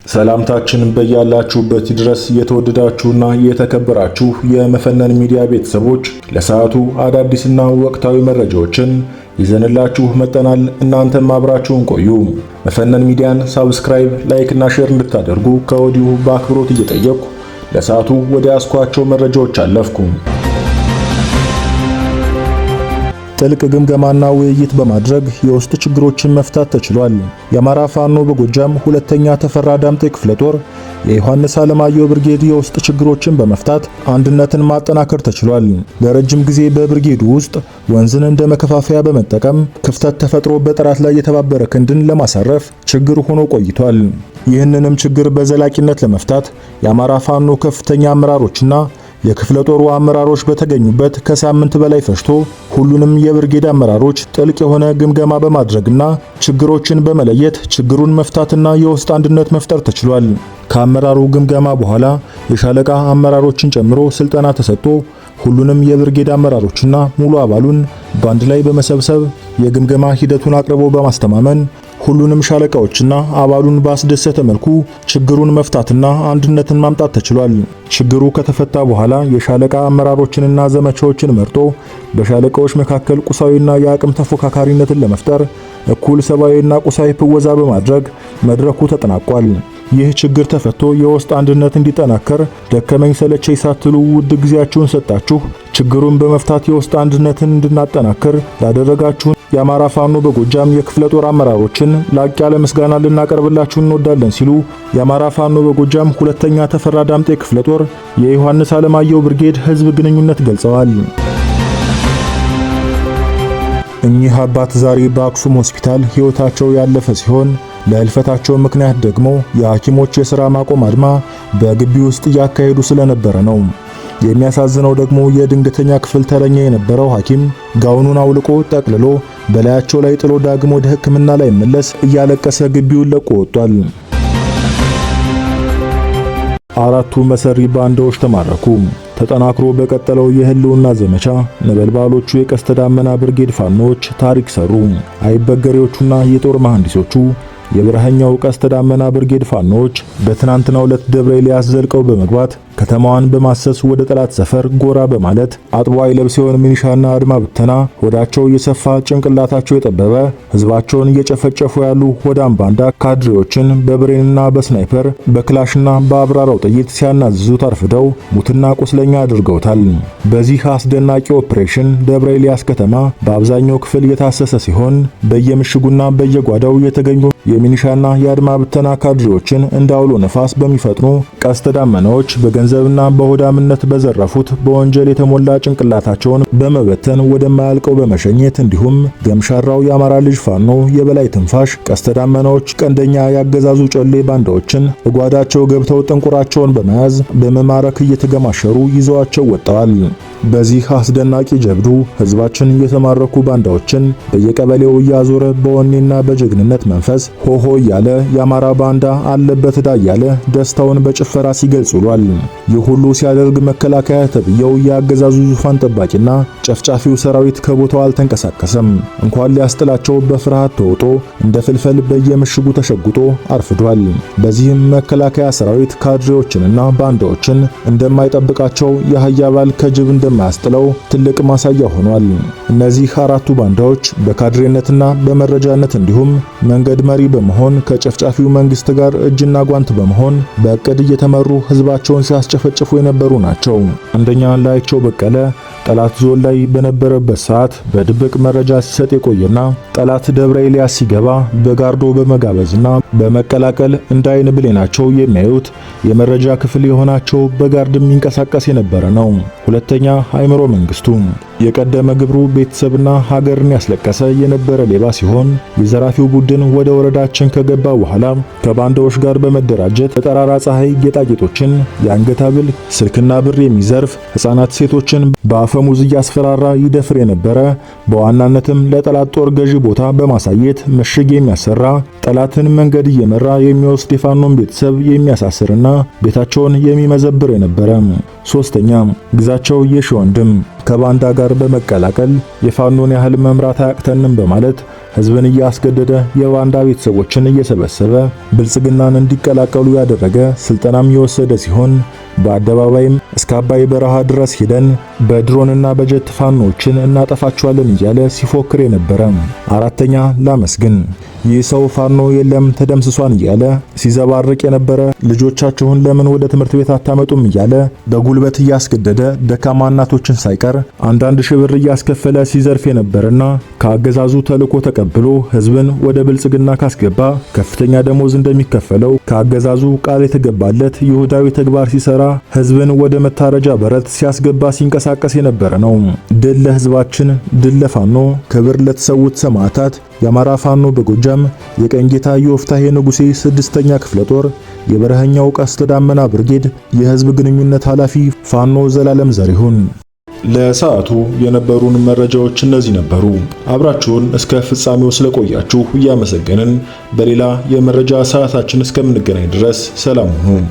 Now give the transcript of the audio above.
ሰላምታችን በያላችሁበት ድረስ የተወደዳችሁና የተከበራችሁ የመፈነን ሚዲያ ቤተሰቦች ለሰዓቱ አዳዲስና ወቅታዊ መረጃዎችን ይዘንላችሁ መጥተናል። እናንተም አብራችሁን ቆዩ። መፈነን ሚዲያን ሳብስክራይብ፣ ላይክ እና ሼር እንድታደርጉ ከወዲሁ በአክብሮት እየጠየቅኩ ለሰዓቱ ወደ ያስኳቸው መረጃዎች አለፍኩ። ጥልቅ ግምገማና ውይይት በማድረግ የውስጥ ችግሮችን መፍታት ተችሏል። የአማራ ፋኖ በጎጃም ሁለተኛ ተፈራ ዳምጤ ክፍለ ጦር የዮሐንስ አለማየሁ ብርጌድ የውስጥ ችግሮችን በመፍታት አንድነትን ማጠናከር ተችሏል። ለረጅም ጊዜ በብርጌዱ ውስጥ ወንዝን እንደ መከፋፈያ በመጠቀም ክፍተት ተፈጥሮ በጠላት ላይ የተባበረ ክንድን ለማሳረፍ ችግር ሆኖ ቆይቷል። ይህንንም ችግር በዘላቂነት ለመፍታት የአማራ ፋኖ ከፍተኛ አመራሮችና የክፍለ ጦሩ አመራሮች በተገኙበት ከሳምንት በላይ ፈጅቶ ሁሉንም የብርጌድ አመራሮች ጥልቅ የሆነ ግምገማ በማድረግና ችግሮችን በመለየት ችግሩን መፍታትና የውስጥ አንድነት መፍጠር ተችሏል። ከአመራሩ ግምገማ በኋላ የሻለቃ አመራሮችን ጨምሮ ስልጠና ተሰጥቶ ሁሉንም የብርጌድ አመራሮችና ሙሉ አባሉን በአንድ ላይ በመሰብሰብ የግምገማ ሂደቱን አቅርቦ በማስተማመን ሁሉንም ሻለቃዎችና አባሉን ባስደሰተ መልኩ ችግሩን መፍታትና አንድነትን ማምጣት ተችሏል። ችግሩ ከተፈታ በኋላ የሻለቃ አመራሮችንና ዘመቻዎችን መርጦ በሻለቃዎች መካከል ቁሳዊና የአቅም ተፎካካሪነትን ለመፍጠር እኩል ሰብአዊና ቁሳዊ ፍወዛ በማድረግ መድረኩ ተጠናቋል። ይህ ችግር ተፈቶ የውስጥ አንድነት እንዲጠናከር ደከመኝ ሰለቸኝ ሳትሉ ውድ ጊዜያችሁን ሰጣችሁ ችግሩን በመፍታት የውስጥ አንድነትን እንድናጠናክር ላደረጋችሁን የአማራ ፋኖ በጎጃም የክፍለ ጦር አመራሮችን ላቅ ያለ ምስጋና ልናቀርብላችሁ እንወዳለን ሲሉ የአማራ ፋኖ በጎጃም ሁለተኛ ተፈራ ዳምጤ ክፍለ ጦር የዮሐንስ አለማየሁ ብርጌድ ህዝብ ግንኙነት ገልጸዋል። እኚህ አባት ዛሬ በአክሱም ሆስፒታል ሕይወታቸው ያለፈ ሲሆን ለህልፈታቸው ምክንያት ደግሞ የሐኪሞች የሥራ ማቆም አድማ በግቢ ውስጥ እያካሄዱ ስለነበረ ነው። የሚያሳዝነው ደግሞ የድንገተኛ ክፍል ተረኛ የነበረው ሐኪም ጋውኑን አውልቆ ጠቅልሎ በላያቸው ላይ ጥሎ ዳግም ወደ ሕክምና ላይ መለስ እያለቀሰ ግቢውን ለቆ ወጥቷል። አራቱ መሰሪ ባንዳዎች ተማረኩ። ተጠናክሮ በቀጠለው የህልውና ዘመቻ ነበልባሎቹ የቀስተ ዳመና ብርጌድ ፋኖች ታሪክ ሰሩ። አይበገሬዎቹና የጦር መሐንዲሶቹ የብርሃኛው ቀስተ ዳመና ብርጌድ ፋኖች በትናንትናው ዕለት ደብረ ኤልያስ ዘልቀው በመግባት ከተማዋን በማሰስ ወደ ጠላት ሰፈር ጎራ በማለት አጥቦ አይለብሰውን ሚኒሻና አድማ ብተና ሆዳቸው የሰፋ ጭንቅላታቸው የጠበበ ህዝባቸውን እየጨፈጨፉ ያሉ ሆዳም ባንዳ ካድሬዎችን በብሬንና በስናይፐር በክላሽና በአብራራው ጥይት ሲያናዝዙ ታርፍደው ሙትና ቁስለኛ አድርገውታል። በዚህ አስደናቂ ኦፕሬሽን ደብረ ኤልያስ ከተማ በአብዛኛው ክፍል የታሰሰ ሲሆን በየምሽጉና በየጓዳው የተገኙ የሚኒሻና የአድማ ብተና ካድሬዎችን እንዳውሎ ነፋስ በሚፈጥኑ ቀስተ ዳመናዎች በገንዘብና በሆዳምነት በዘረፉት በወንጀል የተሞላ ጭንቅላታቸውን በመበተን ወደማያልቀው በመሸኘት እንዲሁም ገምሻራው የአማራ ልጅ ፋኖ የበላይ ትንፋሽ ቀስተ ዳመናዎች ቀንደኛ ያገዛዙ ጨሌ ባንዳዎችን በጓዳቸው ገብተው ጥንቁራቸውን በመያዝ በመማረክ እየተገማሸሩ ይዘዋቸው ወጥተዋል። በዚህ አስደናቂ ጀብዱ ህዝባችን የተማረኩ ባንዳዎችን በየቀበሌው እያዞረ በወኔና በጀግንነት መንፈስ ሆሆ እያለ የአማራ ባንዳ አለበት ዳ እያለ ደስታውን በጭፈራ ሲገልጽ ውሏል። ይህ ሁሉ ሲያደርግ መከላከያ ተብየው የአገዛዙ ዙፋን ጠባቂና ጨፍጫፊው ሰራዊት ከቦታው አልተንቀሳቀሰም። እንኳን ሊያስጥላቸው በፍርሃት ተውጦ እንደ ፍልፈል በየምሽጉ ተሸጉጦ አርፍዷል። በዚህም መከላከያ ሰራዊት ካድሬዎችንና ባንዳዎችን እንደማይጠብቃቸው የአህያ ባል ከጅብ እንደማያስጥለው ትልቅ ማሳያ ሆኗል። እነዚህ አራቱ ባንዳዎች በካድሬነትና በመረጃነት እንዲሁም መንገድ መሪ በመሆን ከጨፍጫፊው መንግስት ጋር እጅና ጓንት በመሆን በእቅድ እየተመሩ ህዝባቸውን ሲያስጨፈጭፉ የነበሩ ናቸው። አንደኛ ላይቸው በቀለ ጠላት ዞን ላይ በነበረበት ሰዓት በድብቅ መረጃ ሲሰጥ የቆየና ጠላት ደብረ ኤልያስ ሲገባ በጋርዶ በመጋበዝና በመቀላቀል እንዳይን ብሌናቸው የሚያዩት የመረጃ ክፍል የሆናቸው በጋርድ የሚንቀሳቀስ የነበረ ነው። ሁለተኛ አይምሮ መንግስቱ የቀደመ ግብሩ ቤተሰብና ሀገርን ያስለቀሰ የነበረ ሌባ ሲሆን የዘራፊው ቡድን ወደ ወረዳችን ከገባ በኋላ ከባንዳዎች ጋር በመደራጀት በጠራራ ፀሐይ ጌጣጌጦችን፣ የአንገት ሐብል፣ ስልክና ብር የሚዘርፍ ህፃናት ሴቶችን በአፈሙዝ እያስፈራራ ይደፍር የነበረ በዋናነትም ለጠላት ጦር ገዢ ቦታ በማሳየት ምሽግ የሚያሰራ ጠላትን መንገድ እየመራ የሚወስድ የፋኖን ቤተሰብ የሚያሳስርና ቤታቸውን የሚመዘብር የነበረ። ሶስተኛ ግዛቸው የሺወንድም ከባንዳ ጋር በመቀላቀል የፋኖን ያህል መምራት አያቅተንም በማለት ህዝብን እያስገደደ የባንዳ ቤተሰቦችን እየሰበሰበ ብልጽግናን እንዲቀላቀሉ ያደረገ ስልጠናም የወሰደ ሲሆን በአደባባይም እስከ አባይ በረሃ ድረስ ሄደን በድሮንና በጀት ፋኖችን እናጠፋቸዋለን እያለ ሲፎክር የነበረ። አራተኛ ላመስግን። ይህ ሰው ፋኖ የለም ተደምስሷን እያለ ሲዘባርቅ የነበረ ልጆቻችሁን ለምን ወደ ትምህርት ቤት አታመጡም እያለ በጉልበት እያስገደደ ደካማ እናቶችን ሳይቀር አንዳንድ ሺህ ብር እያስከፈለ ሲዘርፍ የነበረና ከአገዛዙ ተልዕኮ ተቀብሎ ህዝብን ወደ ብልጽግና ካስገባ ከፍተኛ ደሞዝ እንደሚከፈለው ከአገዛዙ ቃል የተገባለት ይሁዳዊ ተግባር ሲሰራ ህዝብን ወደ መታረጃ በረት ሲያስገባ ሲንቀሳቀስ የነበረ ነው። ድል ለህዝባችን፣ ድል ለፋኖ፣ ክብር ለተሰዉት ሰማዕታት። የአማራ ፋኖ በጎጃም የቀኝ ጌታ ዮፍታሔ ንጉሴ 6ኛ ክፍለ ጦር የበረሃኛው ቀስተ ዳመና ብርጌድ የህዝብ ግንኙነት ኃላፊ ፋኖ ዘላለም ዘሪሁን። ለሰዓቱ የነበሩን መረጃዎች እነዚህ ነበሩ። አብራችሁን እስከ ፍጻሜው ስለቆያችሁ እያመሰገንን በሌላ የመረጃ ሰዓታችን እስከምንገናኝ ድረስ ሰላም ሁኑ።